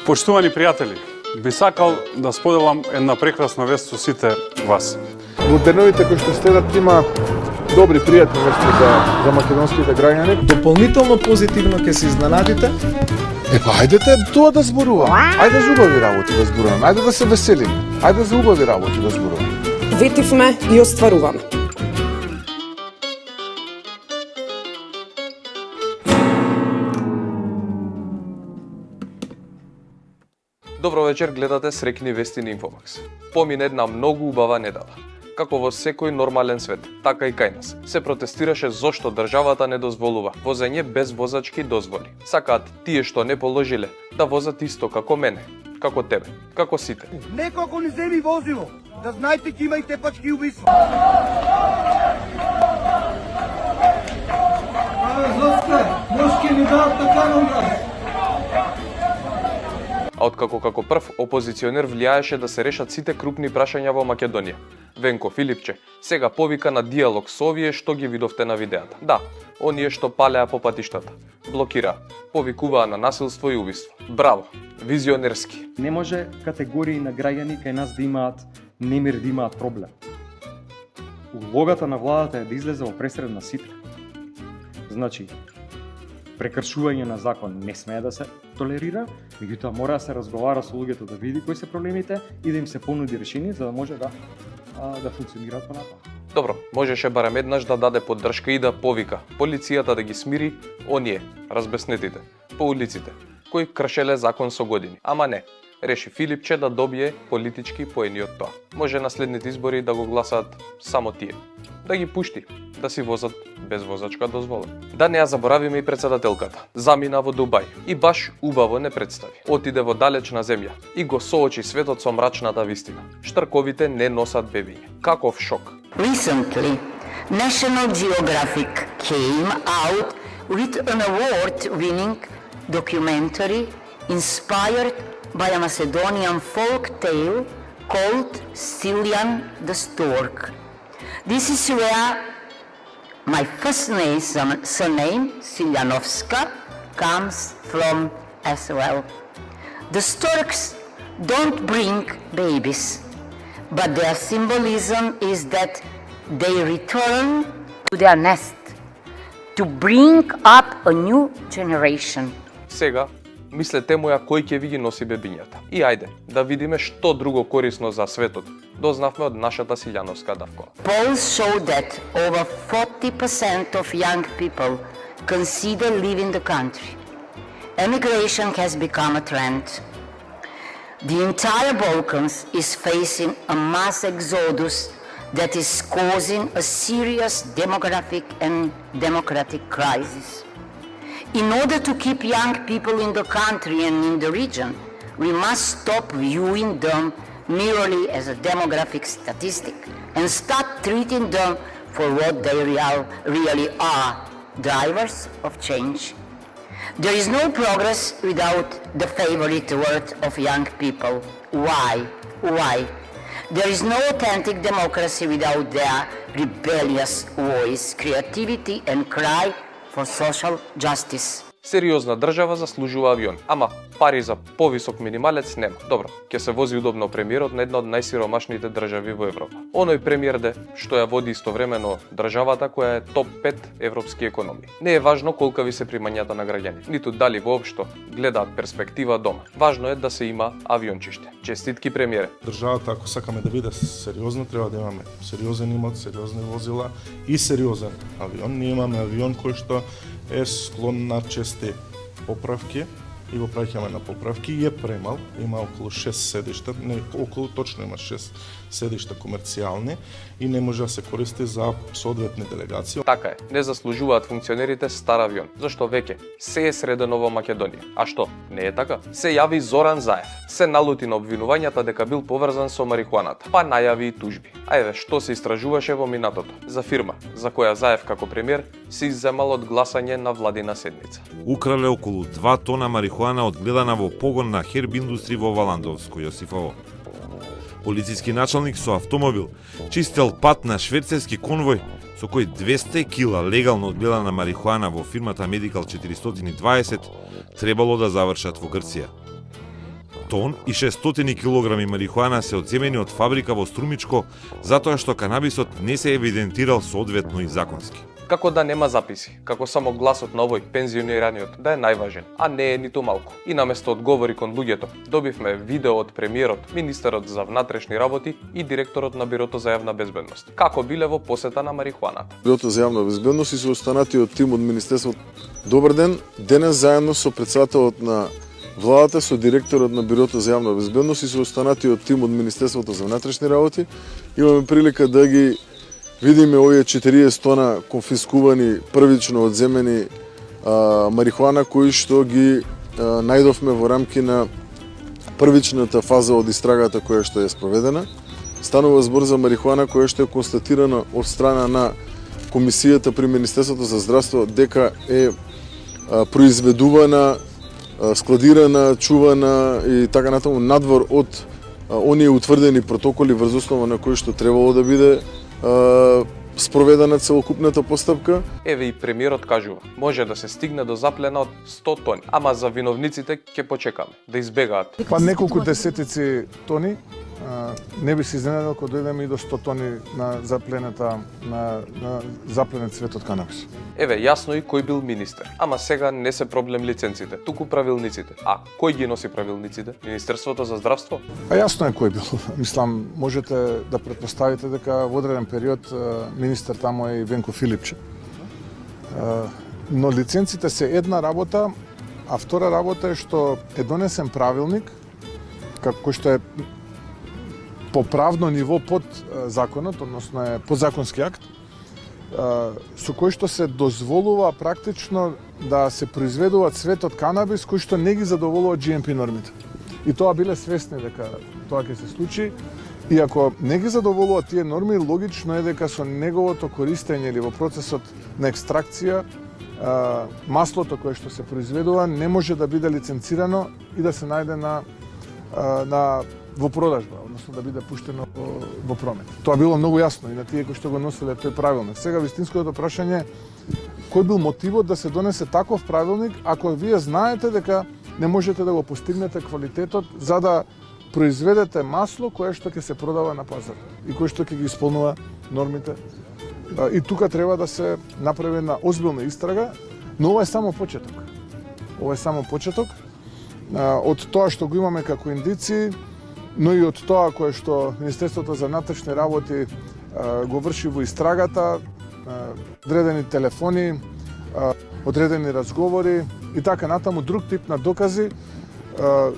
Поштувани пријатели, би сакал да споделам една прекрасна вест со сите вас. Во деновите кои што следат има добри пријатни вести за македонските граѓани. Дополнително позитивно ќе се изненадите. Ајдете тоа да зборуваме. Ајде за убави работи да зборуваме. Ајде да се веселиме. Ајде за убави работи да зборуваме. Ветивме и остваруваме. Добро вечер, гледате Срекни вести на Инфомакс. Помине една многу убава недела. Како во секој нормален свет, така и кај нас. Се протестираше зошто државата не дозволува возење без возачки дозволи. Сакаат тие што не положиле да возат исто како мене, како тебе, како сите. Некој ако не земи возило, да знаете ќе има и тепачки убиства. Мошки ни дадат така на нас. А откако како прв опозиционер влијаеше да се решат сите крупни прашања во Македонија, Венко Филипче сега повика на диалог со овие што ги видовте на видеата. Да, оние што палеа по патиштата, блокираа, повикуваа на насилство и убиство. Браво, визионерски. Не може категории на граѓани кај нас да имаат немир, да имаат проблем. Улогата на владата е да излезе во пресред на сите. Значи, прекршување на закон не смее да се толерира, меѓутоа мора да се разговара со луѓето да види кои се проблемите и да им се понуди решение за да може да функционираат понатаму. Добро, можеше барем еднаш да даде поддршка и да повика полицијата да ги смири оние, разбеснетите, по улиците, кои кршеле закон со години. Ама не, реши Филипче да добие политички поени од тоа. Може на следните избори да го гласаат само тие. Да ги пушти, да си возат без возачка дозвола. Да не ја заборавиме и председателката. Замина во Дубај и баш убаво не представи. Отиде во далечна земја и го соочи светот со мрачната вистина. Штрковите не носат бебиња. Каков шок! Recently, National Geographic came out with an award-winning documentary inspired by a Macedonian folk tale called Siljan the Stork. This is where my first name, surname, Siljanovska, comes from as well. The storks don't bring babies, but their symbolism is that they return to their nest to bring up a new generation. Сега, мислете моја кој ќе ви ги носи бебињата. И ајде, да видиме што друго корисно за светот дознавме од нашата Силјановска давкова. Polls show that over 40% of young people consider leaving the country. Emigration has become a trend. The entire Balkans is facing a mass exodus that is causing a serious demographic and democratic crisis. In order to keep young people in the country and in the region, we must stop viewing them merely as a demographic statistic and start treating them for what they really are, drivers of change. There is no progress without the favorite word of young people. Why? Why? There is no authentic democracy without their rebellious voice, creativity and cry for social justice. Сериозна држава заслужува авион, ама пари за повисок минималец нема. Добро, ќе се вози удобно премиерот на една од најсиромашните држави во Европа. Оној премиер што ја води истовремено државата која е топ 5 европски економии. Не е важно колка ви се примањата на граѓани, ниту дали воопшто гледаат перспектива дома. Важно е да се има авиончиште. Честитки премиере. Државата ако сакаме да биде сериозно, треба да имаме сериозен имот, сериозни возила и сериозен авион. Ние имаме авион кој што е склон на чести поправки и го праќаме на поправки и е премал, има околу 6 седишта, не околу, точно има 6 седишта комерцијални и не може да се користи за соодветни делегации. Така е, не заслужуваат функционерите стар авион, зашто веќе се е средено во Македонија. А што, не е така? Се јави Зоран Заев, се налути на обвинувањата дека бил поврзан со марихуаната, па најави и тужби. А еве што се истражуваше во минатото за фирма за која Заев како премиер се изземал од гласање на владина седница. Украле околу 2 тона марихуана одгледана во погон на Херб Индустри во Валандовско Јосифово. Полициски началник со автомобил чистел пат на шверцерски конвој со кој 200 кила легално одгледана марихуана во фирмата Medical 420 требало да завршат во Грција. тон и 600 килограми марихуана се одземени од фабрика во Струмичко, затоа што канабисот не се евидентирал соодветно и законски. Како да нема записи, како само гласот на овој пензионираниот да е најважен, а не е ниту малку. И наместо одговори кон луѓето, добивме видео од премиерот, министерот за внатрешни работи и директорот на Бирото за јавна безбедност, како биле во посета на марихуаната. Бирото за јавна безбедност и се останатиот тим од Министерството. Добар ден, денес заедно со председателот на владата, со директорот на Бирото за јавна безбедност и со останатиот тим од Министерството за внатрешни работи, имаме прилика да ги видиме овие 40 тона конфискувани, првично одземени марихуана кои што ги најдовме во рамки на првичната фаза од истрагата која што е спроведена. Станува збор за марихуана која што е констатирана од страна на комисијата при Министерството за здравство дека е произведувана, складирана, чувана и така натаму надвор од оние утврдени протоколи врз основа на кои што требало да биде спроведена целокупната постапка. Еве и премиерот кажува, може да се стигне до заплена од 100 тони, ама за виновниците ќе почекаме да избегаат. Па неколку десетици тони, не би се изненадал ако дојдеме и до 100 тони на запленет цветот канабис. Еве, јасно и кој бил министер. Ама сега не се проблем лиценците, туку правилниците. А кој ги носи правилниците? Министерството за здравство? А јасно е кој бил. Мислам, можете да претпоставите дека во одреден период министер таму е и Венко Филипче. Но лиценците се една работа, а втора работа е што е донесен правилник, кој што е по правно ниво под законот, односно е подзаконски акт, со кој што се дозволува практично да се произведува цветот канабис кој што не ги задоволува GMP нормите. И тоа биле свесни дека тоа ќе се случи. И ако не ги задоволува тие норми, логично е дека со неговото користење или во процесот на екстракција, маслото кое што се произведува не може да биде лиценцирано и да се најде во продажба, односно да биде пуштено во промет. Тоа било многу јасно и на тие кои што го носеле тој правилник. Сега вистинското прашање е кој бил мотивот да се донесе таков правилник ако вие знаете дека не можете да го постигнете квалитетот за да произведете масло кое што ќе се продава на пазар и кое што ќе ги исполнува нормите. И тука треба да се направи една озбилна истрага, но ова е само почеток. Ова е само почеток од тоа што го имаме како индици, но и од тоа кое што Министерството за внатрешни работи го врши во истрагата, одредени телефони, одредени разговори и така натаму друг тип на докази,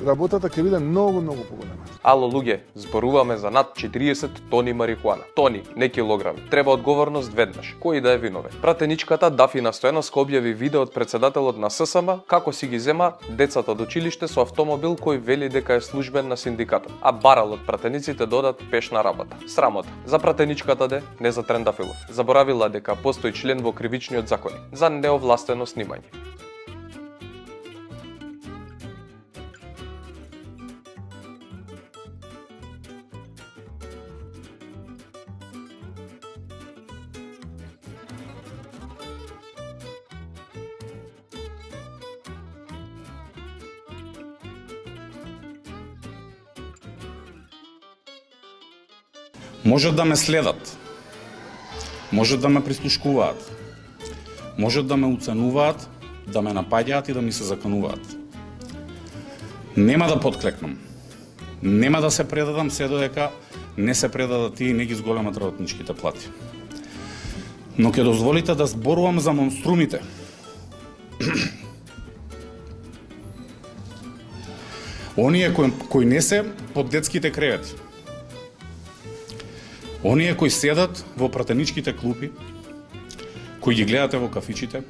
работата ќе биде многу поголема. Ало луѓе, зборуваме за над 40 тони марихуана. Тони, не килограми. Треба одговорност веднаш. Кој да е виновен? Пратеничката Дафина Стојановска објави видео од председателот на ССМ како си ги зема децата од училиште со автомобил кој вели дека е службен на синдикатот, а барал од пратениците додат пешна работа. Срамота. За пратеничката не за Трендафилов. Заборавила дека постои член во кривичниот закон за неовластено снимање. Можат да ме следат, можат да ме прислушкуваат, можат да ме уценуваат, да ме напаѓаат и да ми се закануваат. Нема да подклекнам, нема да се предадам се додека не се предадат и не ги зголемат работничките плати. Но ќе дозволите да зборувам за монструмите. Оние кои не се под детските кревети. Оние кои седат во пратеничките клупи, кои ги гледате во кафичите,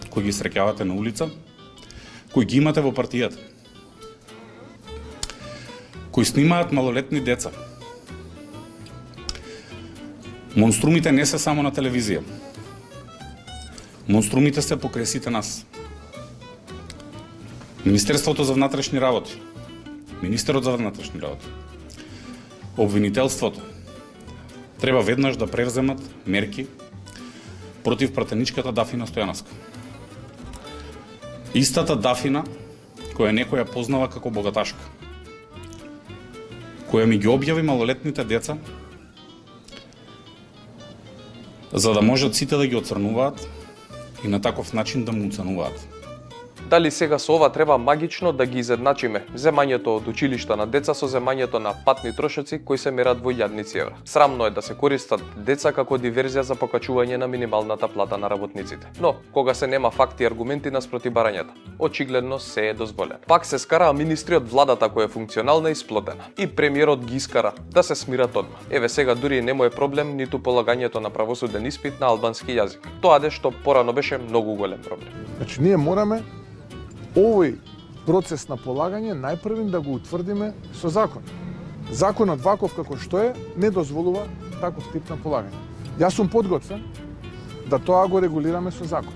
кои ги среќавате на улица, кои ги имате во партијата, кои снимаат малолетни деца. Монструмите не се само на телевизија. Монструмите се покрај сите нас. Министерството за внатрешни работи, министерот за внатрешни работи, обвинителството, треба веднаш да превземат мерки против пратеничката Дафина Стојановска. Истата Дафина, која некоја познава како богаташка. која ми ги објави малолетните деца, за да можат сите да ги оцрнуваат и на таков начин да му оценуваат. Дали сега со ова треба магично да ги изедначиме земањето од училишта на деца со земањето на патни трошоци кои се мерат во илјадници евра? Срамно е да се користат деца како диверзија за покачување на минималната плата на работниците. Но, кога се нема факти и аргументи наспроти барањата, очигледно се е дозволено. Пак се скараа министри од владата која е функционална и сплотена. И премиерот ги искара да се смират одма. Еве сега дури не му е проблем ниту полагањето на правосуден испит на албански јазик. Тоа што порано беше многу голем проблем. Значи, ние мораме овој процес на полагање најпрвин да го утврдиме со закон. Законот ваков како што е не дозволува таков тип на полагање. Јас сум подготвен да тоа го регулираме со закон.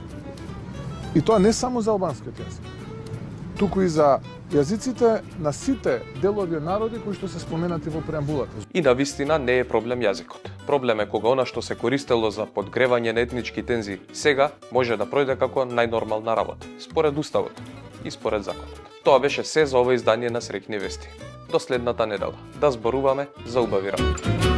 И тоа не само за албанскиот јазик, туку и за јазиците на сите делови народи кои што се споменати во преамбулата. И на вистина не е проблем јазикот. Проблем е кога она што се користело за подгревање на етнички тензии сега може да пројде како најнормална работа, според уставот и според законот. Тоа беше се за ова издание на Среќни вести. До следната недела. Да зборуваме за убави работи.